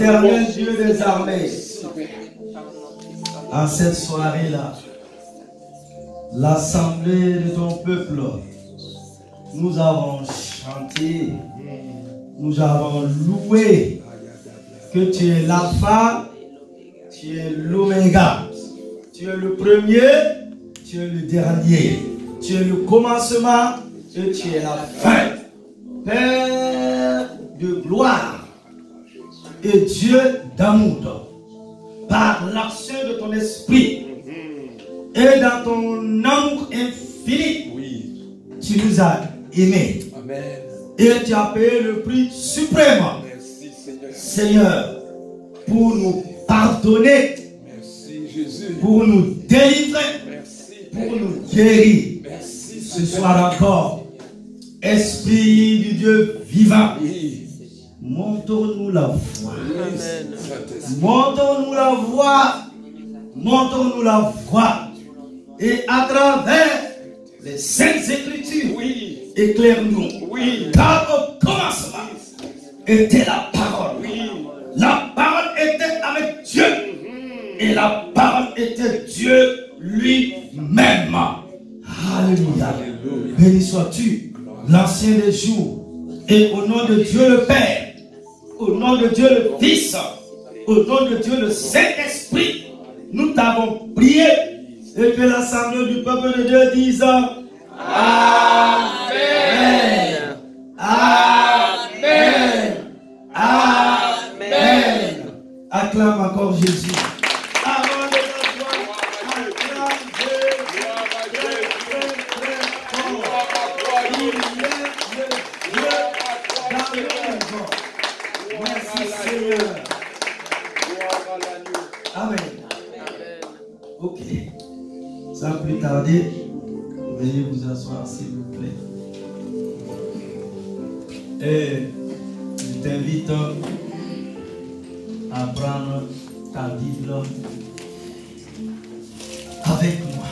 Éternel Dieu des armées, à cette soirée-là, l'assemblée de ton peuple, nous avons chanté, nous avons loué que tu es l'alpha, tu es l'oméga, tu es le premier, tu es le dernier, tu es le commencement et tu es la fin. Père de gloire et Dieu d'amour, par l'action de ton esprit et dans ton amour infini, tu nous as aimés. Amen. Et tu as payé le prix suprême. Merci, Seigneur, pour nous pardonner. Merci, Jésus. Pour nous délivrer. Merci, pour nous guérir. Merci, ce soir encore. Esprit du Dieu vivant, montre-nous la voie. Montre-nous la voie. Montre-nous la voie. Et à travers les saintes écritures, éclaire-nous. Car au commencement était la parole. La parole était avec Dieu. Et la parole était Dieu lui-même. Alléluia. Béni sois-tu, l'ancien des jours. Et au nom de Dieu le Père, au nom de Dieu le Fils, au nom de Dieu le Saint-Esprit, nous t'avons prié. Et que l'assemblée du peuple de Dieu dise Amen. Amen. Amen. Acclame encore Jésus. Avant de acclame Jésus. Merci Seigneur. Amen. Ok. Sans plus tarder, veuillez vous asseoir s'il vous plaît. Et je t'invite à prendre ta Bible avec moi.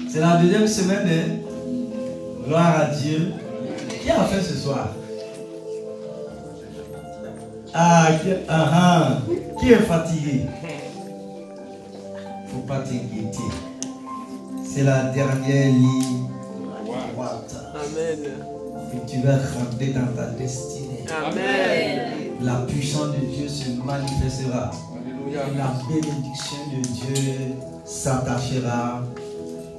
C'est la deuxième semaine, hein? Gloire à Dieu. Qui a fait ce soir? Qui est fatigué? Faut pas t'inquiéter. C'est la dernière ligne droite. Amen. Et tu vas rentrer dans ta destinée. Amen. La puissance de Dieu se manifestera. Alléluia. Et la bénédiction de Dieu s'attachera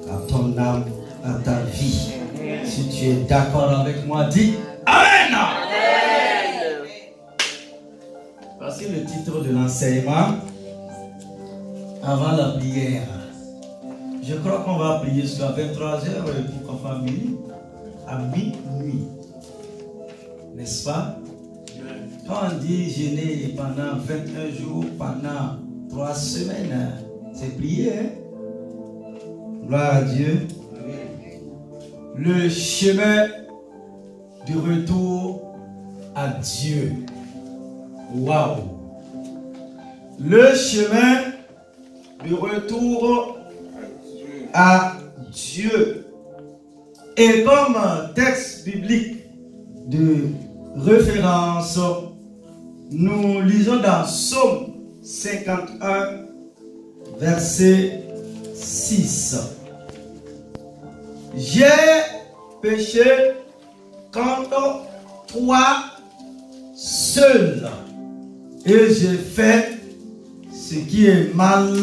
à ton âme, à ta vie. Amen. Si tu es d'accord avec moi, dis Amen. Amen. Voici le titre de l'enseignement avant la prière. Je crois qu'on va prier jusqu'à 23h pour qu'on fasse minuit, à minuit. N'est-ce pas? Quand on dit jeûner pendant 21 jours, pendant 3 semaines, c'est prier. Hein? Gloire à Dieu. Le chemin du retour à Dieu. Waouh! Le chemin du retour à Dieu. Et comme texte biblique de référence, nous lisons dans Psaume 51, verset 6. J'ai péché contre toi seul, et j'ai fait ce qui est mal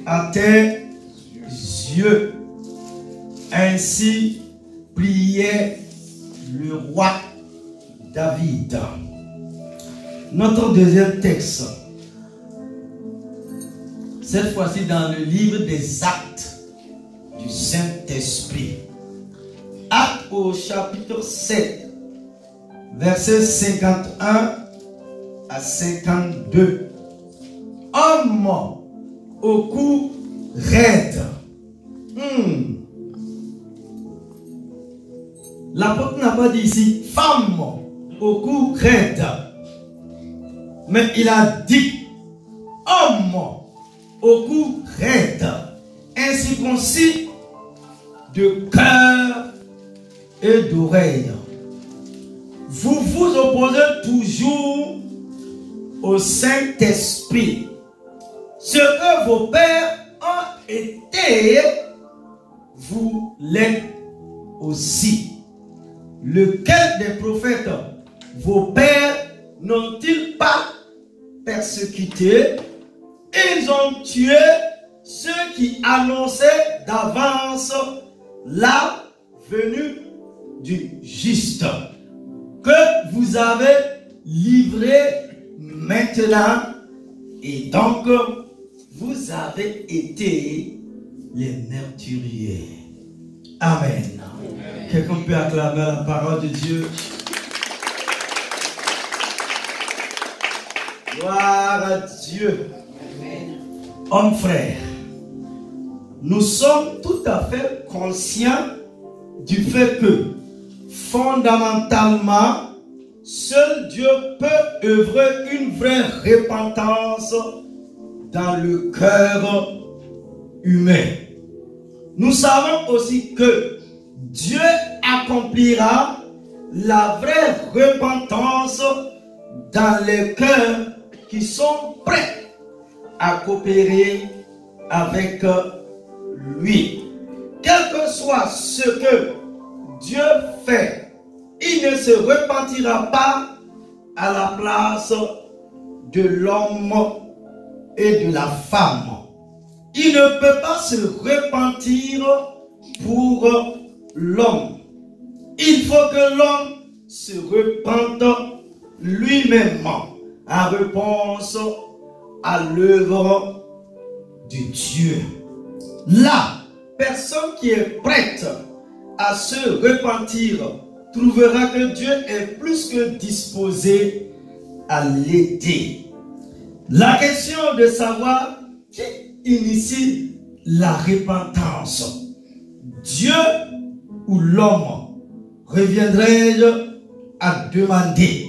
à tes yeux. Ainsi priait le roi David. Notre deuxième texte, cette fois-ci dans le livre des Actes du Saint-Esprit. Actes au chapitre 7, versets 51 à 52. Homme au cou raide. L'apôtre n'a pas dit ici femme au cou raide, mais il a dit homme au cou raide, incirconcis de cœur et d'oreilles. Vous vous opposez toujours au Saint-Esprit. Ce que vos pères ont été, vous l'êtes aussi. Lequel des prophètes vos pères n'ont-ils pas persécuté? Ils ont tué ceux qui annonçaient d'avance la venue du juste, que vous avez livré maintenant, et donc vous avez été les meurtriers. Amen. Quelqu'un peut acclamer la parole de Dieu. Gloire à Dieu. Hommes frères, nous sommes tout à fait conscients du fait que fondamentalement, seul Dieu peut œuvrer une vraie repentance dans le cœur humain. Nous savons aussi que Dieu accomplira la vraie repentance dans les cœurs qui sont prêts à coopérer avec lui. Quel que soit ce que Dieu fait, il ne se repentira pas à la place de l'homme et de la femme. Il ne peut pas se repentir pour l'homme. Il faut que l'homme se repente lui-même en réponse à l'œuvre de Dieu. La personne qui est prête à se repentir trouvera que Dieu est plus que disposé à l'aider. La question de savoir qui initie la repentance, Dieu ou l'homme, reviendrai-je à demander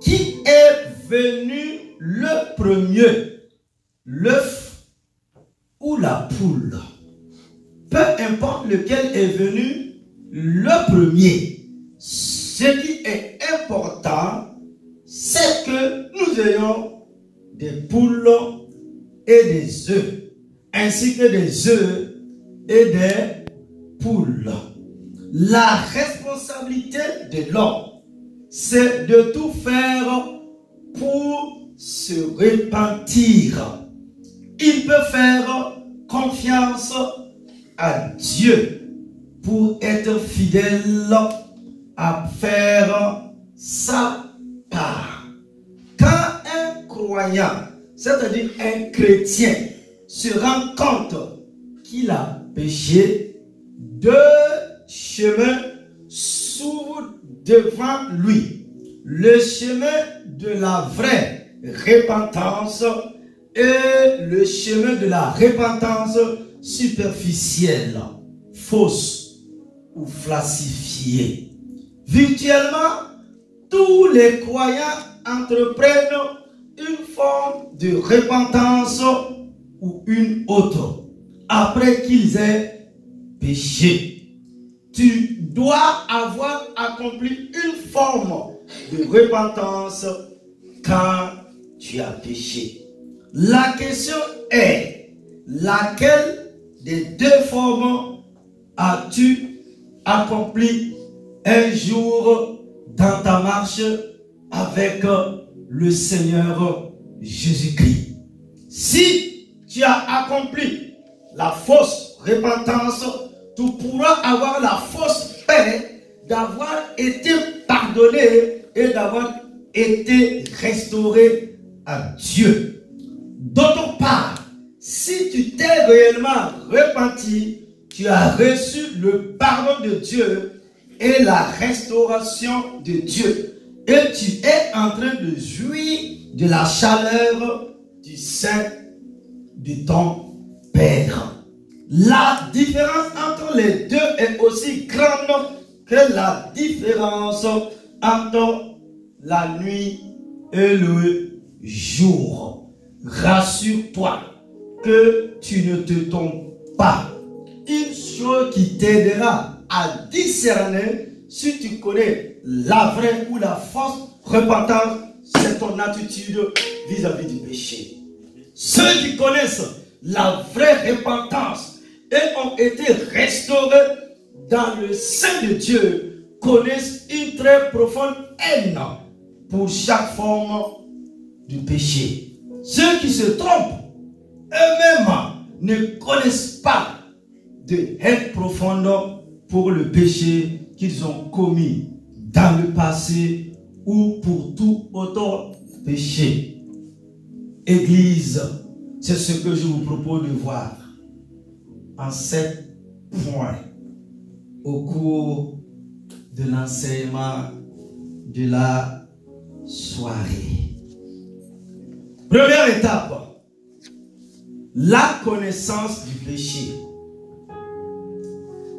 qui est venu le premier, l'œuf ou la poule. Peu importe lequel est venu le premier, ce qui est important, c'est que nous ayons des poules et des œufs, ainsi que des œufs et des poules. La responsabilité de l'homme, c'est de tout faire pour se repentir. Il peut faire confiance à Dieu pour être fidèle à faire sa part. Quand un croyant, c'est-à-dire un chrétien, se rend compte qu'il a péché, deux chemins s'ouvrent devant lui. Le chemin de la vraie repentance et le chemin de la repentance superficielle, fausse ou falsifiée. Virtuellement, tous les croyants entreprennent une forme de repentance ou une autre après qu'ils aient péché. Tu dois avoir accompli une forme de repentance quand tu as péché. La question est, laquelle des deux formes as-tu accompli un jour dans ta marche avec le Seigneur Jésus-Christ? Si tu as accompli la fausse repentance, tu pourras avoir la fausse paix d'avoir été pardonné et d'avoir été restauré à Dieu. D'autre part, si tu t'es réellement repenti, tu as reçu le pardon de Dieu et la restauration de Dieu. Et tu es en train de jouir de la chaleur du sein de ton Père. La différence entre les deux est aussi grande que la différence entre la nuit et le jour. Rassure-toi que tu ne te trompes pas. Une chose qui t'aidera à discerner si tu connais la vraie ou la fausse repentance, c'est ton attitude vis-à-vis du péché. Ceux qui connaissent la vraie repentance et ont été restaurés dans le sein de Dieu connaissent une très profonde haine pour chaque forme du péché. Ceux qui se trompent eux-mêmes ne connaissent pas de haine profonde pour le péché qu'ils ont commis dans le passé ou pour tout autre péché. Église, c'est ce que je vous propose de voir en 7 points au cours de l'enseignement de la soirée. Première étape, la connaissance du péché.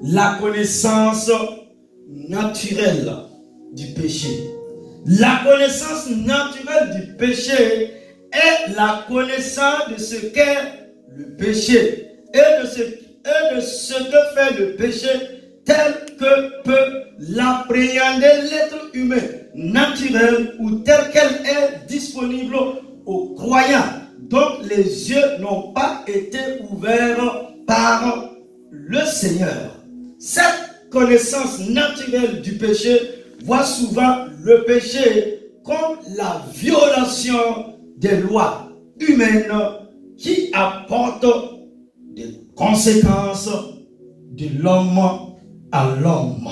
La connaissance naturelle du péché. La connaissance naturelle du péché est la connaissance de ce qu'est le péché et de ce que fait le péché tel que peut l'appréhender l'être humain naturel ou tel qu'elle est disponible aux croyants. Donc les yeux n'ont pas été ouverts par le Seigneur. Cette connaissance naturelle du péché voit souvent le péché comme la violation des lois humaines qui apportent des conséquences de l'homme à l'homme.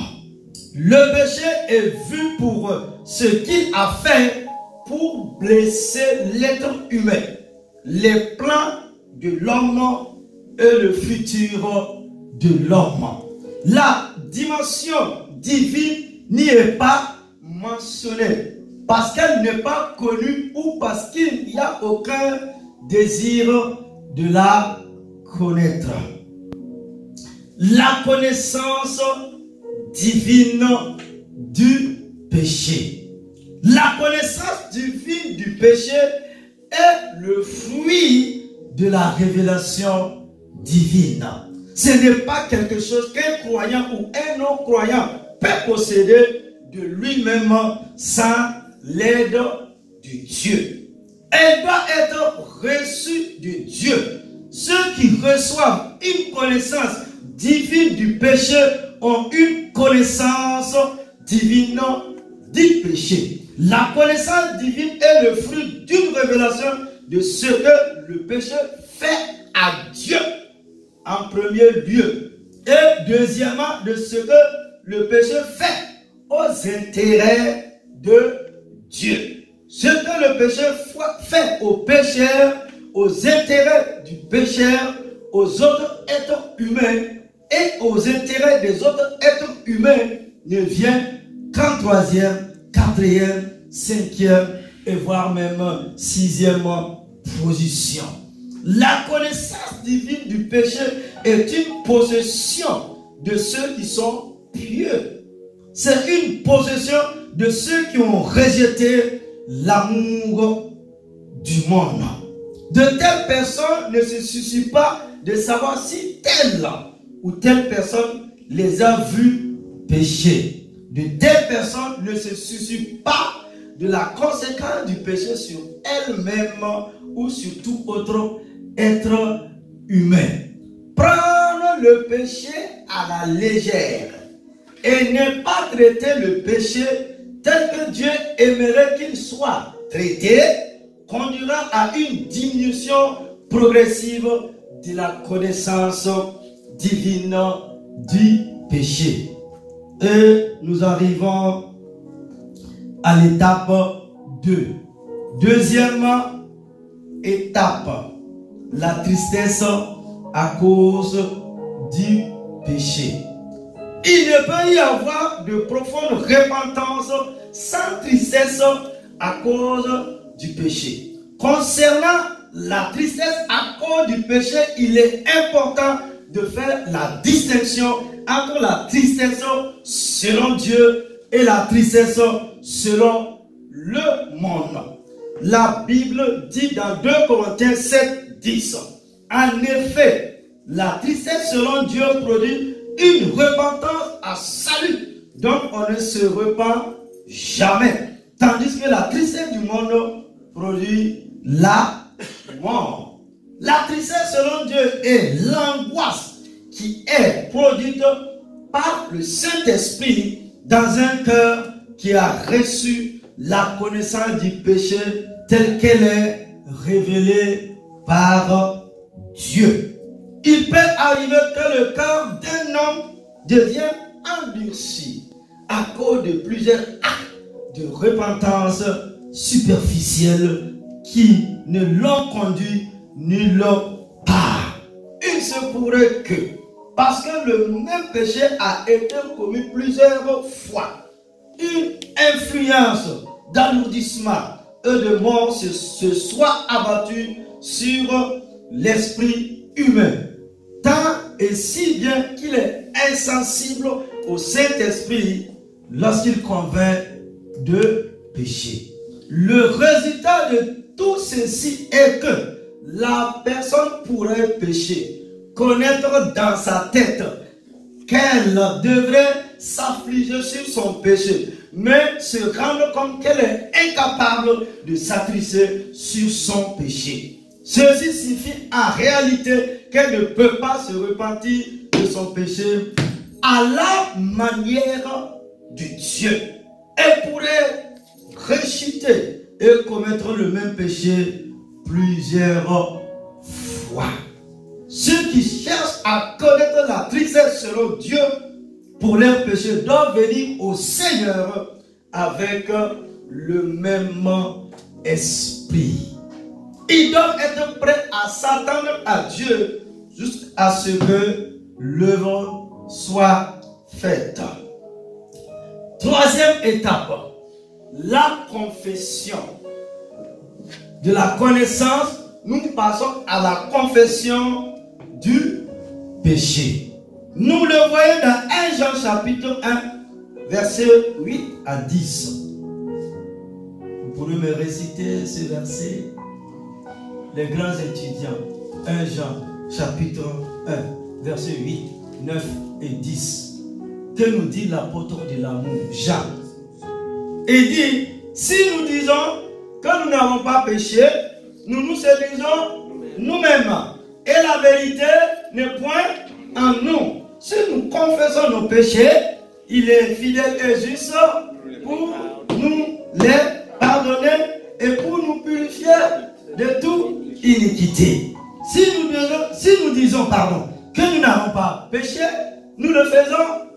Le péché est vu pour ce qu'il a fait pour blesser l'être humain, les plans de l'homme et le futur de l'homme. La dimension divine n'y est pas mentionnée parce qu'elle n'est pas connue ou parce qu'il n'y a aucun désir de la connaître. La connaissance divine du péché. La connaissance divine du péché est le fruit de la révélation divine. Ce n'est pas quelque chose qu'un croyant ou un non-croyant peut posséder de lui-même sans l'aide de Dieu. Elle doit être reçue de Dieu. Ceux qui reçoivent une connaissance divine du péché ont une connaissance divine du péché. La connaissance divine est le fruit d'une révélation de ce que le péché fait à Dieu en premier lieu. Et deuxièmement, de ce que le péché fait aux intérêts de Dieu. Ce que le péché fait aux pécheurs, aux intérêts du pécheur, aux autres êtres humains et aux intérêts des autres êtres humains ne vient qu'en 3e, 4e, 5e et voire même 6e position. La connaissance divine du péché est une possession de ceux qui sont pieux. C'est une possession de ceux qui ont rejeté l'amour du monde. De telles personnes ne se soucient pas de savoir si telle ou telle personne les a vus pécher. De telles personnes ne se soucient pas de la conséquence du péché sur elles-mêmes ou sur tout autre être humain. Prendre le péché à la légère et ne pas traiter le péché tel que Dieu aimerait qu'il soit traité conduira à une diminution progressive de la connaissance divine du péché. Et nous arrivons à l'étape 2. Deuxième étape, la tristesse à cause du péché. Il ne peut y avoir de profonde repentance sans tristesse à cause du péché. Concernant la tristesse à cause du péché, il est important de faire la distinction entre la tristesse selon Dieu et la tristesse selon le monde. La Bible dit dans 2 Corinthiens 7, 10. En effet, la tristesse selon Dieu produit une repentance à salut donc on ne se repent jamais. Tandis que la tristesse du monde produit la mort. La tristesse selon Dieu est l'angoisse qui est produite par le Saint-Esprit dans un cœur qui a reçu la connaissance du péché telle qu'elle est révélée par Dieu. Il peut arriver que le cœur d'un homme devienne endurci à cause de plusieurs actes de repentance superficielle qui ne l'ont conduit nulle part. Il se pourrait que, parce que le même péché a été commis plusieurs fois, une influence d'alourdissement et de mort se soit abattue sur l'esprit humain, tant et si bien qu'il est insensible au Saint-Esprit lorsqu'il convainc de péché. Le résultat de tout ceci est que la personne pourrait pécher, connaître dans sa tête qu'elle devrait s'affliger sur son péché, mais se rendre compte qu'elle est incapable de s'attrister sur son péché. Ceci signifie en réalité qu'elle ne peut pas se repentir de son péché à la manière de Dieu. Elle pourrait rechuter et commettre le même péché plusieurs fois. Ceux qui cherchent à connaître la tristesse selon Dieu pour leurs péchés doivent venir au Seigneur avec le même esprit. Ils doivent être prêts à s'attendre à Dieu jusqu'à ce que l'œuvre soit faite. Troisième étape, la confession. De la connaissance, nous passons à la confession du péché. Nous le voyons dans 1 Jean chapitre 1, versets 8 à 10. Vous pourrez me réciter ce verset. Les grands étudiants, 1 Jean chapitre 1, versets 8, 9 et 10. Que nous dit l'apôtre de l'amour, Jean? Il dit, si nous disons que nous n'avons pas péché, nous nous séduisons nous-mêmes. Et la vérité n'est point en nous. Si nous confessons nos péchés, il est fidèle et juste pour nous les pardonner et pour nous purifier de toute iniquité. Si nous disons que nous n'avons pas péché, nous le faisons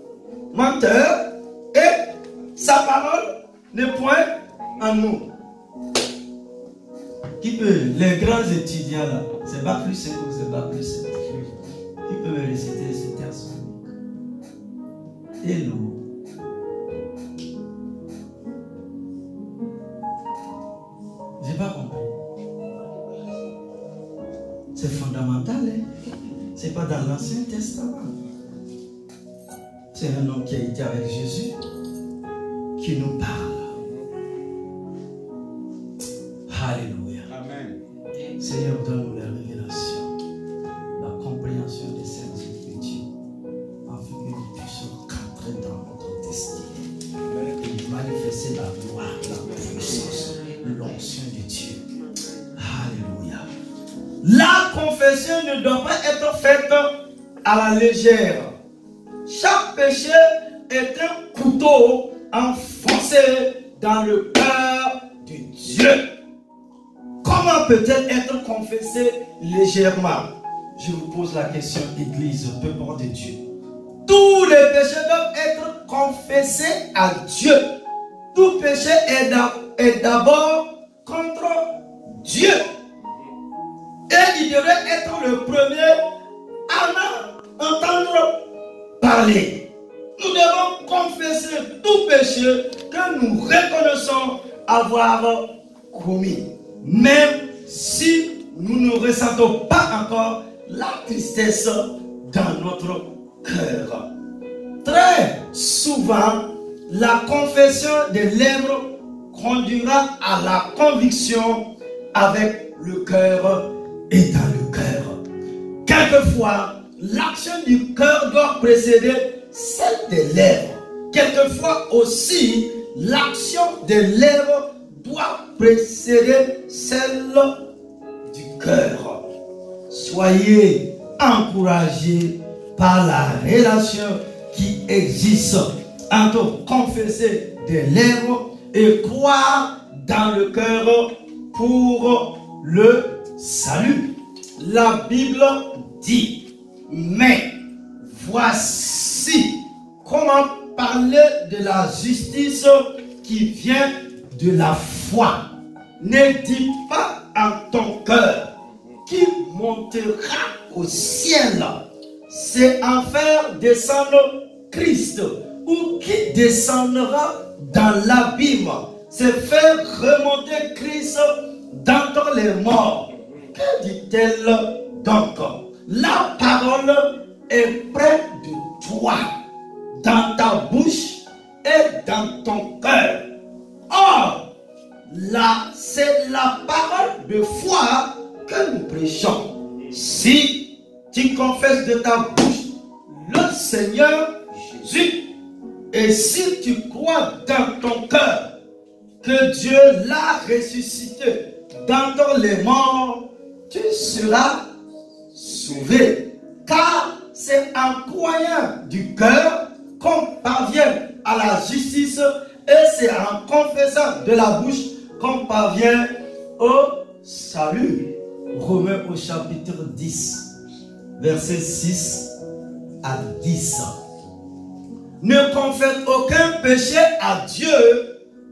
menteur et sa parole n'est point en nous. Qui peut, les grands étudiants là, c'est pas plus simple ou c'est pas plus simple? Qui peut me réciter ce texte? Hello. J'ai pas compris. C'est fondamental, hein? C'est pas dans l'Ancien Testament. C'est un homme qui a été avec Jésus qui nous parle. Alléluia. Amen. Seigneur, donne-nous la révélation, la compréhension des saintes Écritures, afin que nous puissions rentrer dans notre destinée et manifester la gloire, la puissance, l'onction de Dieu. Alléluia. La confession ne doit pas être faite à la légère. Chaque péché est un couteau enfoncé dans le cœur de Dieu. Comment peut-elle être confessée légèrement? Je vous pose la question, Église, peuple de Dieu. Tous les péchés doivent être confessés à Dieu. Tout péché est d'abord contre Dieu. Et il devrait être le premier à entendre parler. Nous devons confesser tout péché que nous reconnaissons avoir commis, même si nous ne ressentons pas encore la tristesse dans notre cœur. Très souvent, la confession des lèvres conduira à la conviction avec le cœur et dans le cœur. Quelquefois, l'action du cœur doit précéder celle des lèvres. quelquefois aussi, l'action des lèvres doit précéder celle du cœur. Soyez encouragés par la relation qui existe entre confesser des lèvres et croire dans le cœur pour le salut. La Bible dit, mais voici comment parler de la justice qui vient de la foi. Ne dis pas en ton cœur qui montera au ciel, c'est en faire descendre Christ, ou qui descendra dans l'abîme, c'est faire remonter Christ d'entre les morts. Que dit-elle donc? La parole est près de toi, dans ta bouche et dans ton cœur. Or, là, c'est la parole de foi que nous prêchons. Si tu confesses de ta bouche le Seigneur Jésus, et si tu crois dans ton cœur que Dieu l'a ressuscité d'entre les morts, tu seras sauvé. Car c'est en croyant du cœur qu'on parvient à la justice, et c'est en confessant de la bouche qu'on parvient au salut. Romains au chapitre 10, versets 6 à 10. Ne confesse aucun péché à Dieu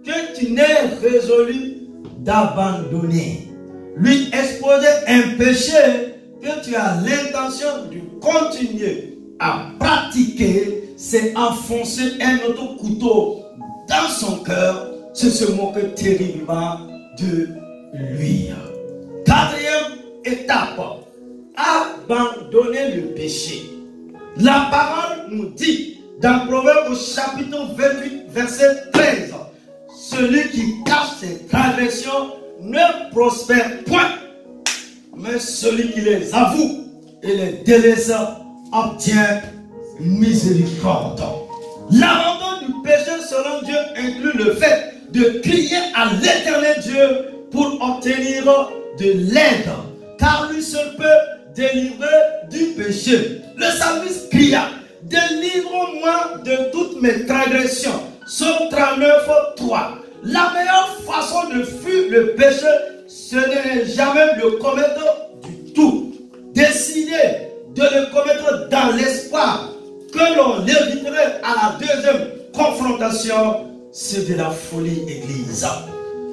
que tu n'aies résolu d'abandonner. Lui exposer un péché que tu as l'intention de continuer à pratiquer, c'est enfoncer un autre couteau dans son cœur, c'est se moquer terriblement de lui. Quatrième étape, abandonner le péché. La parole nous dit dans Proverbe au chapitre 28, verset 13, celui qui cache ses transgressions ne prospère point, mais celui qui les avoue et les délaisse obtient miséricorde. L'abandon du péché selon Dieu inclut le fait de crier à l'Éternel Dieu pour obtenir de l'aide, car lui seul peut délivrer du péché. Le psalmiste cria, délivre-moi de toutes mes transgressions. Psaume 39, 3. La meilleure façon de fuir le péché, ce n'est jamais le commettre du tout. Décider de le commettre dans l'espoir que l'on l'éviterait à la deuxième confrontation, c'est de la folie, Église.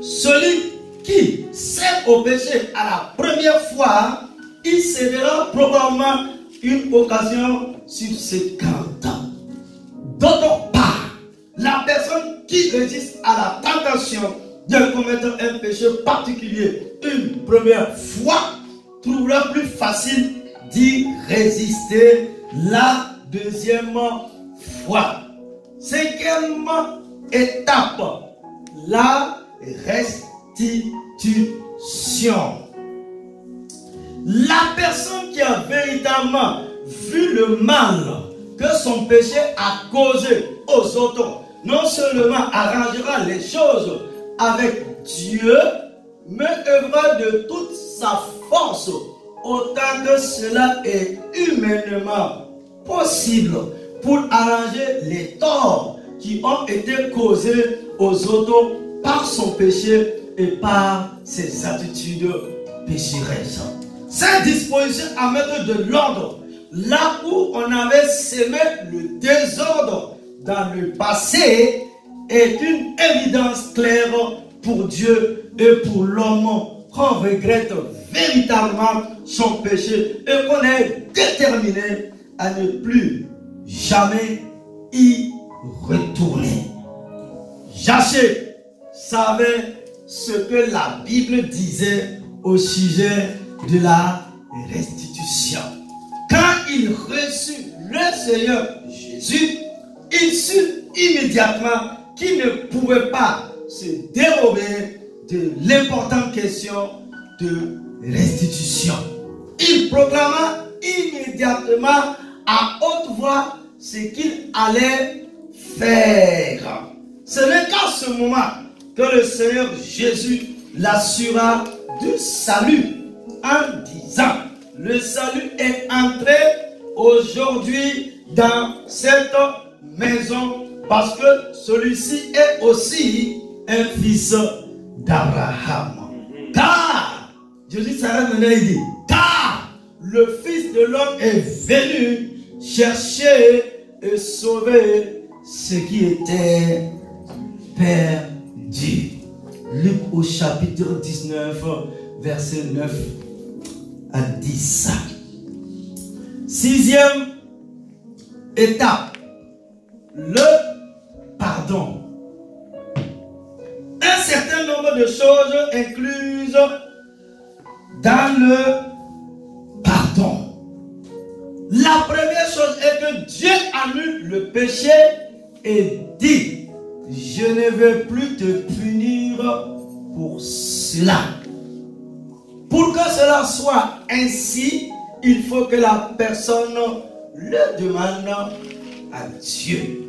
Celui qui sert au péché à la première fois, il cédera probablement une occasion subséquente. D'autre part, la personne qui résiste à la tentation de commettre un péché particulier une première fois trouvera plus facile d'y résister la deuxième fois. Cinquième étape, la restitution. La personne qui a véritablement vu le mal que son péché a causé aux autres, non seulement arrangera les choses avec Dieu, mais œuvrera de toute sa force, autant que cela est humainement possible, pour arranger les torts qui ont été causés aux autres par son péché et par ses attitudes pécheresses. Cette disposition à mettre de l'ordre là où on avait sémé le désordre dans le passé est une évidence claire pour Dieu et pour l'homme qu'on regrette véritablement son péché et qu'on est déterminé à ne plus jamais y retourner. Jachée savait ce que la Bible disait au sujet de la restitution. Quand il reçut le Seigneur Jésus, il sut immédiatement qu'il ne pouvait pas se dérober de l'importante question de restitution. Il proclama immédiatement à haute voix ce qu'il allait faire. Ce n'est qu'à ce moment que le Seigneur Jésus l'assura du salut en disant, le salut est entré aujourd'hui dans cette maison parce que celui-ci est aussi un fils d'Abraham. Car, Jésus s'arrête maintenant et dit, car le Fils de l'homme est venu chercher et sauver ce qui était perdu. Luc au chapitre 19, verset 9 à 10. Sixième étape, le pardon. Un certain nombre de choses incluses dans le pardon. La première chose est que Dieu annule le péché et dit, je ne vais plus te punir pour cela. Pour que cela soit ainsi, il faut que la personne le demande à Dieu.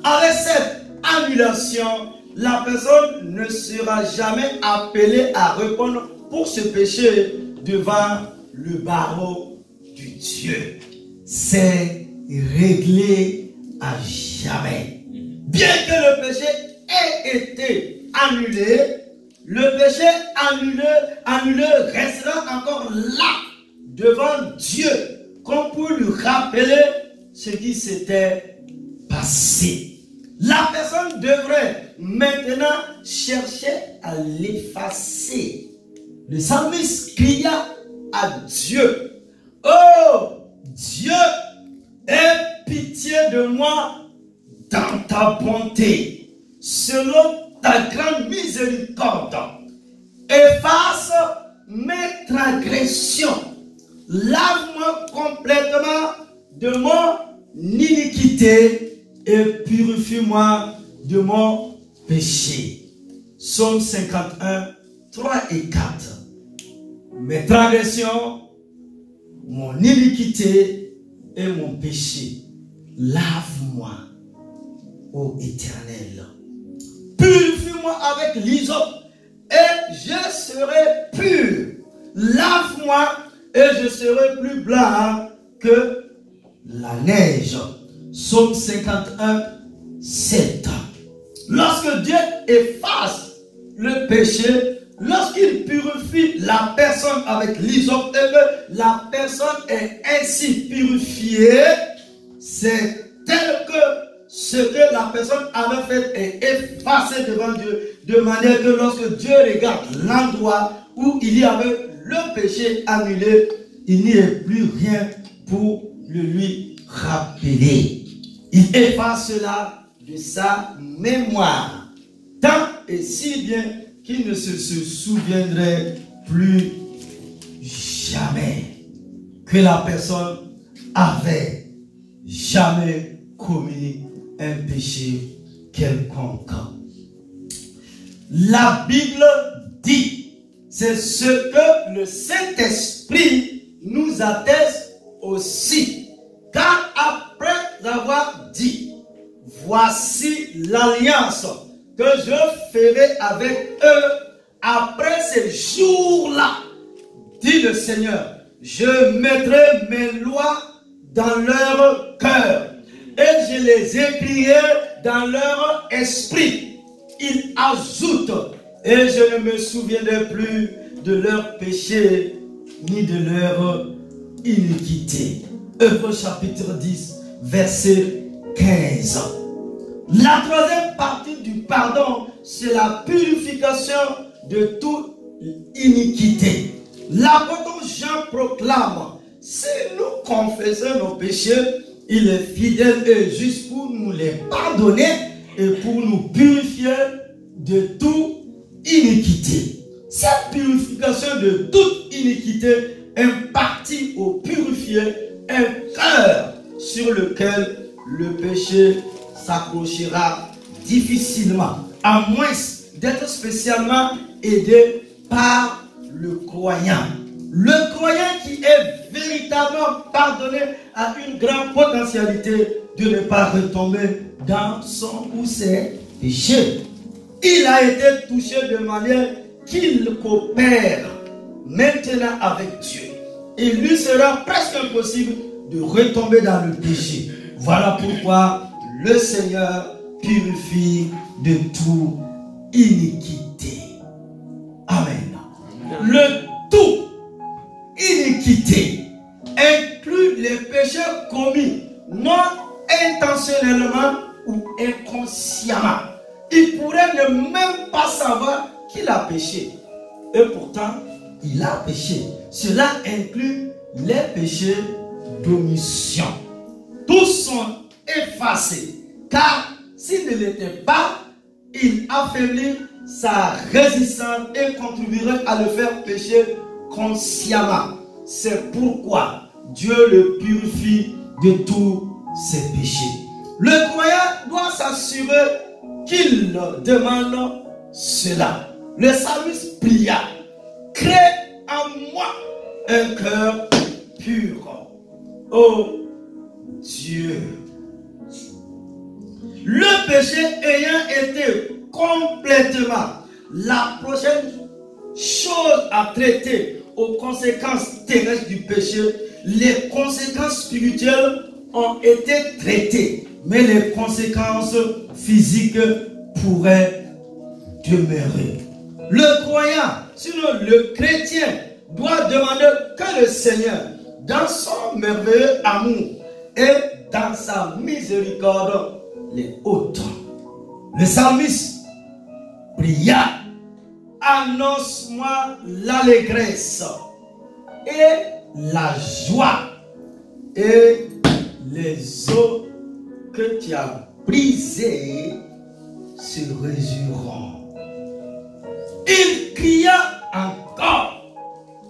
Avec cette annulation, la personne ne sera jamais appelée à répondre pour ce péché devant le barreau du Dieu. C'est réglé à jamais. Bien que le péché ait été annulé, le péché annulé restera encore là devant Dieu comme pour lui rappeler ce qui s'était passé. La personne devrait maintenant chercher à l'effacer. Le psalmiste cria à Dieu, oh Dieu, aie pitié de moi dans ta bonté, selon ta grande miséricorde. Efface mes transgressions. Lave-moi complètement de mon iniquité et purifie-moi de mon péché. Psaume 51, 3 et 4. Mes transgressions, mon iniquité et mon péché. Lave-moi, ô Éternel. Purifie-moi avec l'hysope et je serai pur. Lave-moi et je serai plus blanc que la neige. Psaume 51, 7. Lorsque Dieu efface le péché, lorsqu'il purifie la personne avec l'hysope, la personne est ainsi purifiée, c'est tel que ce que la personne avait fait est effacé devant Dieu, de manière que lorsque Dieu regarde l'endroit où il y avait le péché annulé, il n'y a plus rien pour le lui rappeler. Il efface cela de sa mémoire, tant et si bien qu'il ne se souviendrait plus jamais que la personne avait jamais commis un péché quelconque. La Bible dit, c'est ce que le Saint-Esprit nous atteste aussi, car après avoir dit, voici l'alliance que je ferai avec eux après ces jours-là, dit le Seigneur, je mettrai mes lois dans leur cœur et je les écrirai dans leur esprit. Ils ajoutent, et je ne me souviendrai plus de leur péché ni de leur iniquité. Hébreux chapitre 10, verset 15. La troisième partie du pardon, c'est la purification de toute iniquité. L'apôtre Jean proclame, si nous confessons nos péchés, il est fidèle et juste pour nous les pardonner et pour nous purifier de toute iniquité. Cette purification de toute iniquité impartit au purifié un cœur sur lequel le péché s'accrochera difficilement, à moins d'être spécialement aidé par le croyant. Le croyant qui est véritablement pardonné a une grande potentialité de ne pas retomber dans son ou ses péchés. Il a été touché de manière qu'il coopère maintenant avec Dieu. Il lui sera presque impossible de retomber dans le péché. Voilà pourquoi le Seigneur purifie de toute iniquité. Amen. Le tout iniquité inclut les péchés commis non intentionnellement ou inconsciemment. Il pourrait ne même pas savoir qu'il a péché. Et pourtant, il a péché. Cela inclut les péchés d'omission. Tous sont effacés. Car s'il ne l'était pas, il affaiblit sa résistance et contribuerait à le faire pécher consciemment. C'est pourquoi Dieu le purifie de tous ses péchés. Le croyant doit s'assurer qu'il demande cela. Le psalmiste pria: crée en moi un cœur pur, ô Dieu. Le péché ayant été complètement la prochaine chose à traiter aux conséquences terrestres du péché, les conséquences spirituelles ont été traitées, mais les conséquences physiques pourraient demeurer. Le croyant, sinon le chrétien, doit demander que le Seigneur, dans son merveilleux amour et dans sa miséricorde, les ôte. Le psalmiste pria: annonce-moi l'allégresse et la joie, et les eaux que tu as brisées se réjouiront. Il cria encore: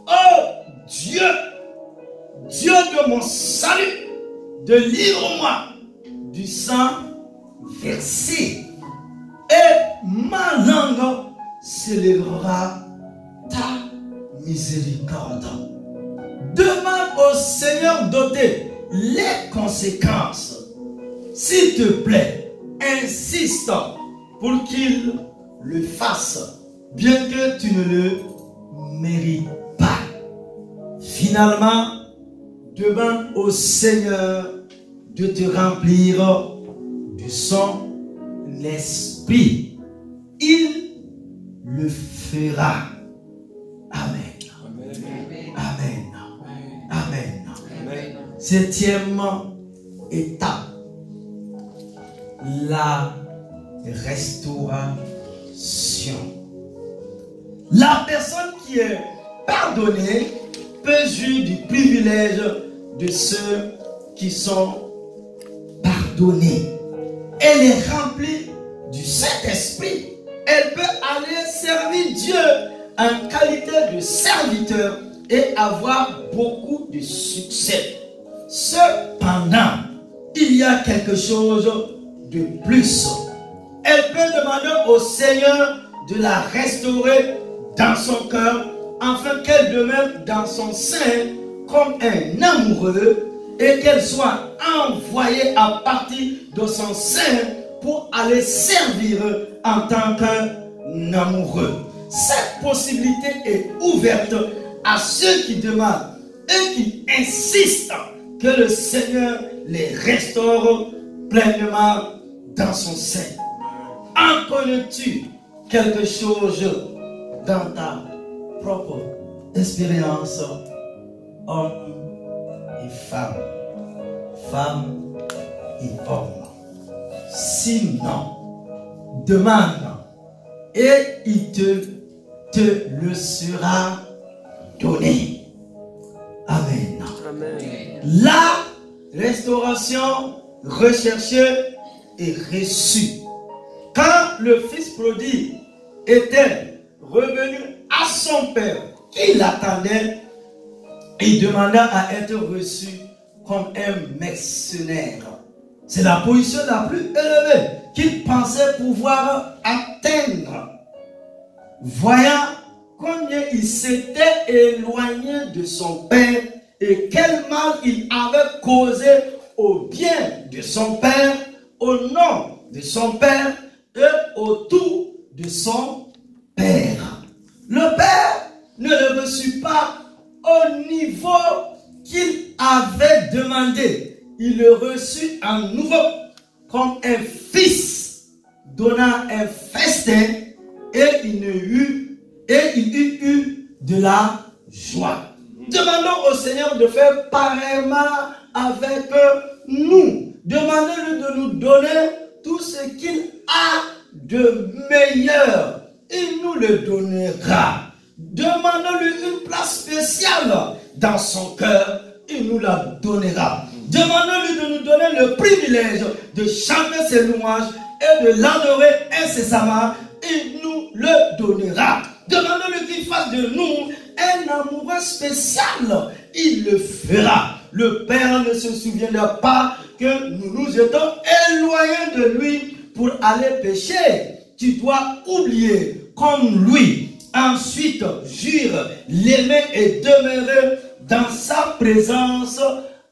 oh Dieu, Dieu de mon salut, délivre-moi du sang versé, et ma langue célébrera ta miséricorde. Demande au Seigneur d'ôter les conséquences. S'il te plaît, insiste pour qu'il le fasse, bien que tu ne le mérites pas. Finalement, demande au Seigneur de te remplir de son esprit. Il le fera. Amen. Amen. Amen. Amen. Septième étape, la restauration. La personne qui est pardonnée peut jouir du privilège de ceux qui sont pardonnés. Elle est remplie du Saint-Esprit. Elle peut aller servir Dieu en qualité de serviteur et avoir beaucoup de succès. Cependant, il y a quelque chose de plus. Elle peut demander au Seigneur de la restaurer dans son cœur, afin qu'elle demeure dans son sein comme un amoureux et qu'elle soit envoyée à partir de son sein pour aller servir en tant qu'un amoureux. Cette possibilité est ouverte à ceux qui demandent et qui insistent que le Seigneur les restaure pleinement dans son sein. En connais-tu quelque chose dans ta propre expérience, homme et femme, femme et homme? Sinon, demande et il te le sera donné. Amen. Amen. La restauration recherchée et reçue. Quand le fils prodigue était revenu à son père, qui l'attendait, il demanda à être reçu comme un mercenaire. C'est la position la plus élevée qu'il pensait pouvoir atteindre. Voyant combien il s'était éloigné de son père et quel mal il avait causé au bien de son père, au nom de son père et autour de son père. Le père ne le reçut pas au niveau qu'il avait demandé. Il le reçut à nouveau comme un fils, donnant un festin, et il eut de la joie. Demandons au Seigneur de faire pareillement avec nous. Demandons-lui de nous donner tout ce qu'il a de meilleur. Il nous le donnera. Demandons-lui une place spéciale dans son cœur. Il nous la donnera. Demandons-lui de nous donner le privilège de chanter ses louanges et de l'adorer incessamment. Il nous le donnera. Demandons-lui qu'il fasse de nous un amoureux spécial. Il le fera. Le Père ne se souviendra pas que nous nous étions éloignés de lui pour aller pécher. Tu dois oublier comme lui. Ensuite, jure l'aimer et demeurer dans sa présence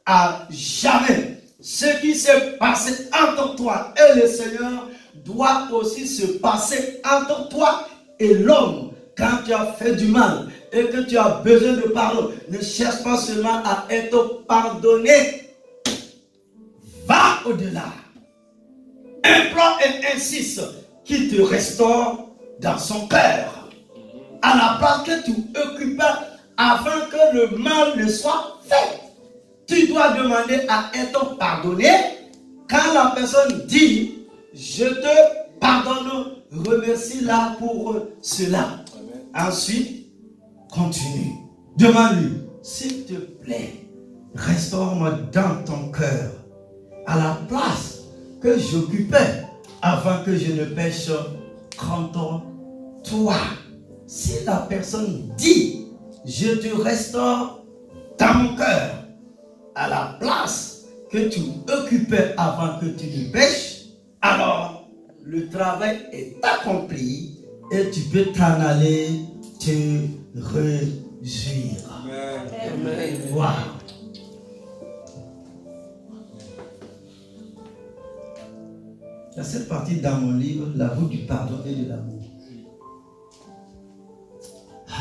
à jamais. Ce qui s'est passé entre toi et le Seigneur doit aussi se passer entre toi et l'homme. Quand tu as fait du mal et que tu as besoin de pardon, ne cherche pas seulement à être pardonné. Va au-delà. Implore et insiste qu'il te restaure dans son cœur. À la place que tu occupes afin que le mal ne soit fait. Tu dois demander à être pardonné. Quand la personne dit, je te pardonne, remercie-la pour cela. Amen. Ensuite, continue. Demande-lui, s'il te plaît, restaure-moi dans ton cœur, à la place que j'occupais avant que je ne pêche contre toi. Si la personne dit, je te restaure dans mon cœur, à la place que tu occupais avant que tu ne pêches, alors le travail est accompli et tu peux t'en aller te réjouir. Amen. Wow. Il y a cette partie dans mon livre, la route du pardon et de l'amour.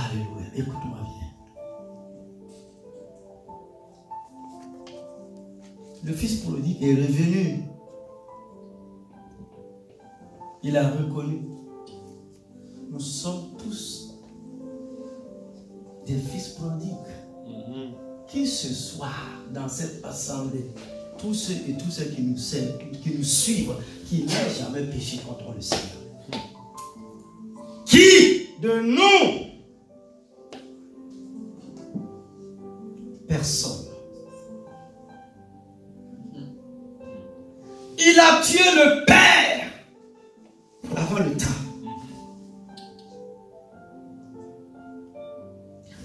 Alléluia, écoute-moi bien. Le fils prodigue est revenu. Il a reconnu. Nous sommes tous des fils prodigues. Qui ce soir, dans cette assemblée, tous ceux et tous ceux qui nous suivent, qui n'ont jamais péché contre le Seigneur. Qui de nous? Personne. Il a tué le Père avant le temps.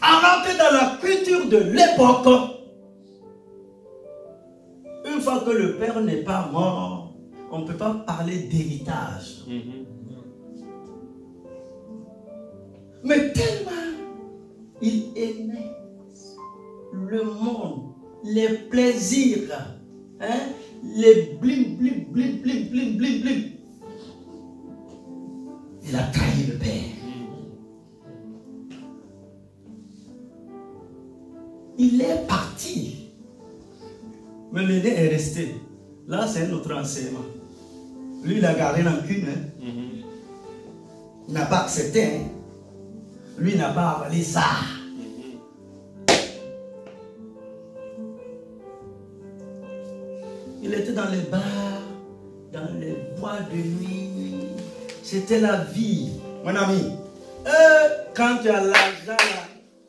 Alors que dans la culture de l'époque, une fois que le Père n'est pas mort, on ne peut pas parler d'héritage. Mais tellement il aimait le monde, les plaisirs, hein, les blim, blim, blim, blim, blim, blim, blim. Il a trahi le Père. Il est parti. Mais l'aîné est resté. Là, c'est notre enseignement. Lui, il a gardé rancune. Hein. Il n'a pas accepté. Hein. Lui, il n'a pas avalé ça. Il était dans les bars, dans les bois de nuit. C'était la vie. Mon ami, quand tu as l'argent,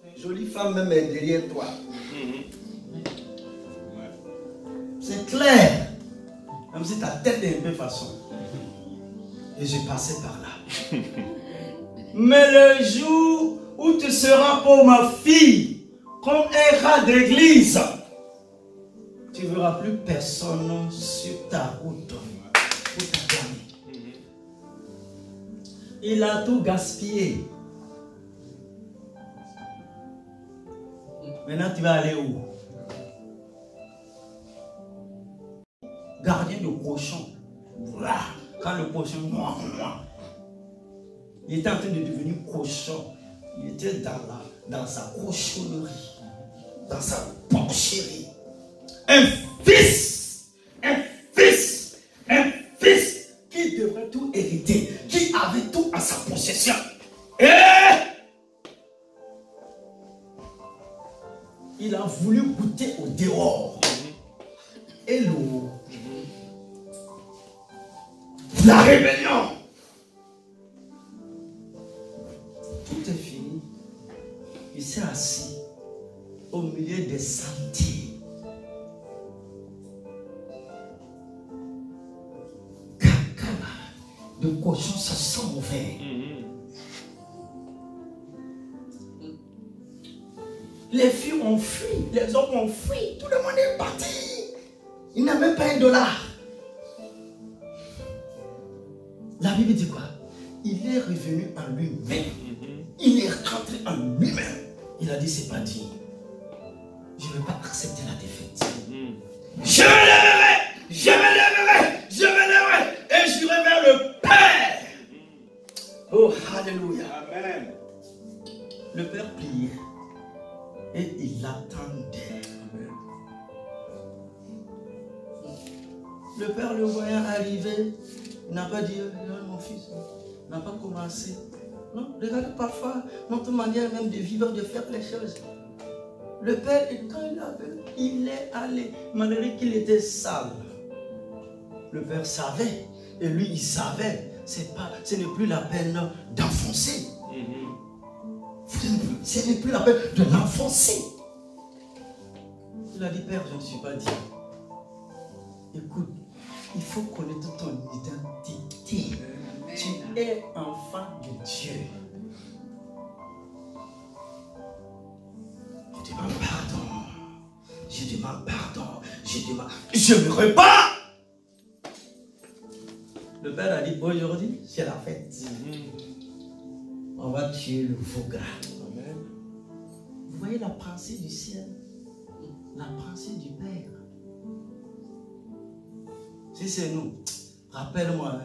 une jolie femme même est derrière toi. C'est clair. Même si ta tête est un peu façon. Et j'ai passé par là. Mais le jour où tu seras pour ma fille comme un rat d'église, tu ne verras plus personne sur ta route pour t'acclamer. Il a tout gaspillé. Maintenant, tu vas aller où? de cochon. Voilà. Quand le cochon, il était en train de devenir cochon. Il était dans sa cochonnerie, dans sa porcherie. Un fils qui devrait tout hériter, qui avait tout à sa possession. Et il a voulu goûter au dehors. Et la rébellion. Tout est fini. Il s'est assis au milieu des sentiers. Caca de cochon, ça sent mauvais. Les filles ont fui, les hommes ont fui, tout le monde est parti. Il n'a même pas $1. La Bible dit quoi? Il est revenu en lui-même. Il est rentré en lui-même. Il a dit, c'est pas digne. Je ne vais pas accepter la défaite. Je me lèverai et j'irai vers le Père. Oh, alléluia. Amen. Le Père priait et il attendait. Le Père le voyant arriver, il n'a pas dit, mon fils, n'a pas commencé. Non, regardez parfois notre manière même de vivre, de faire les choses. Le Père, quand il est allé, malgré qu'il était sale. Le Père savait, et lui il savait, ce n'est plus la peine d'enfoncer. Ce n'est plus la peine de l'enfoncer. Il a dit, Père, je ne suis pas digne. Écoute, il faut connaître ton identité. Tu es enfant de Dieu. Je demande pardon. Je demande pardon. Je me repens. Le Père a dit, aujourd'hui, c'est la fête. On va tuer le veau gras. Vous voyez la pensée du ciel, la pensée du Père. Si c'est nous, rappelle-moi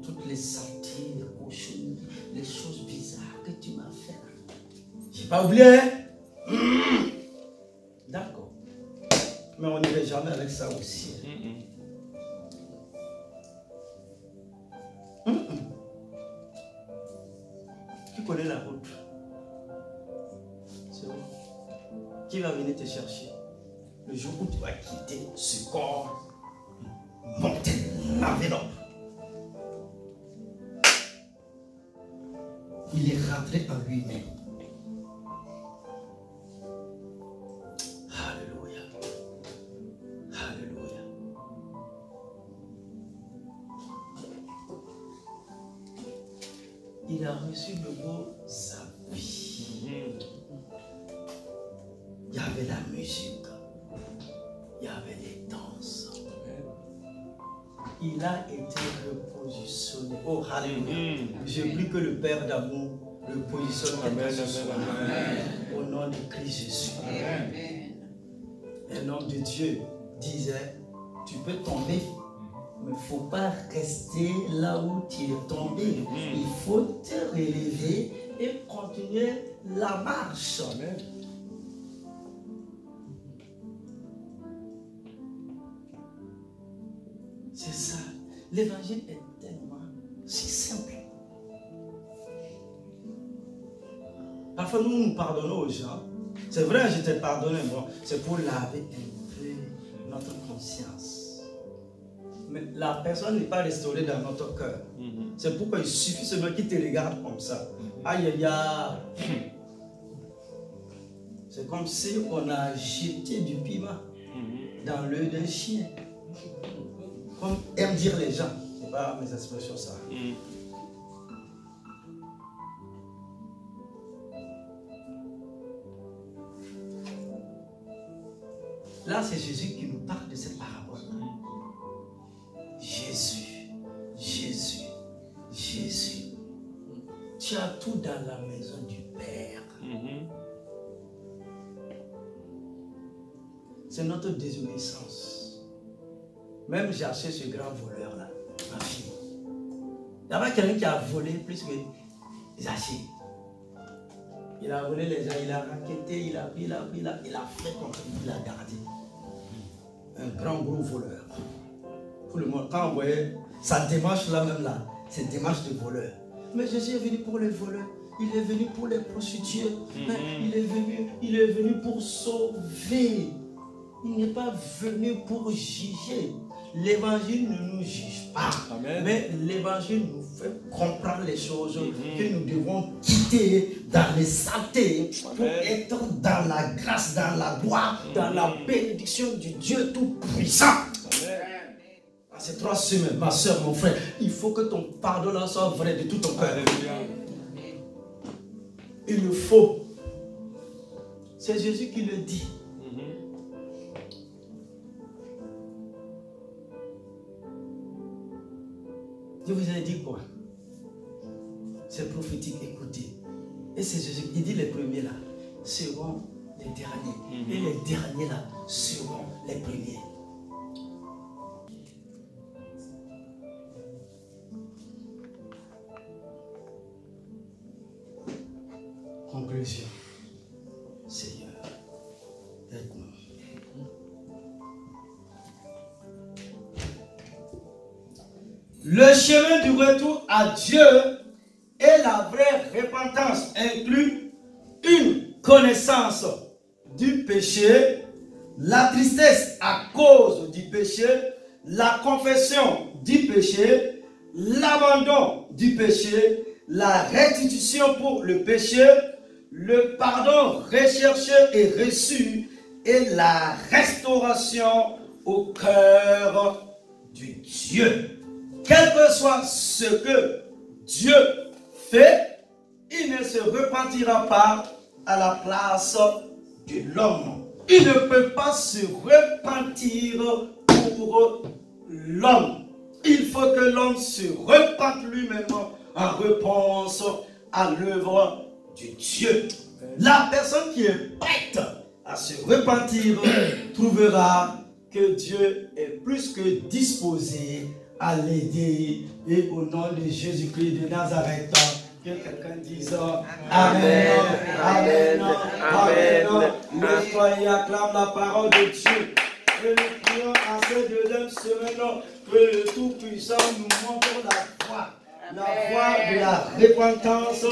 toutes les saletés, les cochons, les choses bizarres que tu m'as fait. J'ai pas oublié, hein? D'accord. Mais on n'irait jamais avec ça au ciel. Qui connaît la route? C'est bon. Qui va venir te chercher? Le jour où tu vas quitter ce corps mortel, l'enveloppe. Il est rentré en lui-même. Alléluia. Alléluia. Il a reçu de beaux habits. Il y avait la musique. Il y avait les danses. Il a été repositionné. Oh, alléluia. Je prie que le Père d'amour le positionne. Au nom de Christ Jésus. Un homme de Dieu disait, tu peux tomber, mais il ne faut pas rester là où tu es tombé. Il faut te relever et continuer la marche. Amen. C'est ça. L'évangile est tellement si simple. Parfois, nous pardonnons aux gens. C'est vrai, je t'ai pardonné. Bon, c'est pour laver un peu notre conscience. Mais la personne n'est pas restaurée dans notre cœur. C'est pourquoi il suffit seulement qu'il te regarde comme ça. Aïe, aïe, aïe. C'est comme si on a jeté du piment dans l'œil d'un chien. Comme aiment dire les gens. Ce n'est pas mes expressions, ça. Là, c'est Jésus qui nous parle de cette parabole. Jésus, Jésus, Jésus. Tu as tout dans la maison du Père. C'est notre désobéissance Même j'ai acheté ce grand voleur-là, ma fille. Il y avait quelqu'un qui a volé plus que Zaché. Il a volé les gens, il a raquetté, il a pris, il a fait comme il a gardé. Un grand gros voleur. Tout le monde, quand on voyait sa démarche là même là, c'est une démarche de voleur. Mais Jésus est venu pour les voleurs. Il est venu pour les prostituées. Il est venu pour sauver. Il n'est pas venu pour juger. L'évangile ne nous juge pas. Amen. Mais l'évangile nous fait comprendre les choses que nous devons quitter dans les saletés pour être dans la grâce, dans la gloire, dans la bénédiction du Dieu Tout-Puissant. À ces 3 semaines, ma soeur, mon frère, il faut que ton pardon là soit vrai de tout ton cœur. Il le faut. C'est Jésus qui le dit. Je vous ai dit quoi? C'est prophétique, écoutez. Et c'est Jésus qui dit les premiers là seront les derniers. Et les derniers là seront les premiers. Conclusion. Seigneur, aide-nous. Le chemin du retour à Dieu et la vraie repentance inclut une connaissance du péché, la tristesse à cause du péché, la confession du péché, l'abandon du péché, la restitution pour le péché, le pardon recherché et reçu et la restauration au cœur du Dieu. Quel que soit ce que Dieu fait, il ne se repentira pas à la place de l'homme. Il ne peut pas se repentir pour l'homme. Il faut que l'homme se repente lui-même en réponse à l'œuvre de Dieu. La personne qui est prête à se repentir trouvera que Dieu est plus que disposé à l'aider. Et au nom de Jésus-Christ de Nazareth, que quelqu'un dise Amen, Amen, Amen, Amen. Lève-toi et acclame la parole de Dieu. Et nous prions à cette deuxième semaine que le Tout-Puissant nous montre la voie de la repentance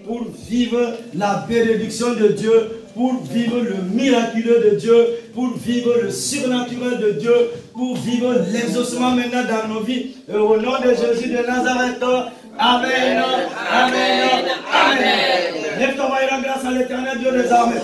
pour vivre la bénédiction de Dieu, pour vivre le miraculeux de Dieu, pour vivre le surnaturel de Dieu, pour vivre l'exaucement maintenant dans nos vies. Et au nom de Jésus de Nazareth, Amen, Amen, Amen. Lève ton main et rends grâce à l'Éternel Dieu des armées.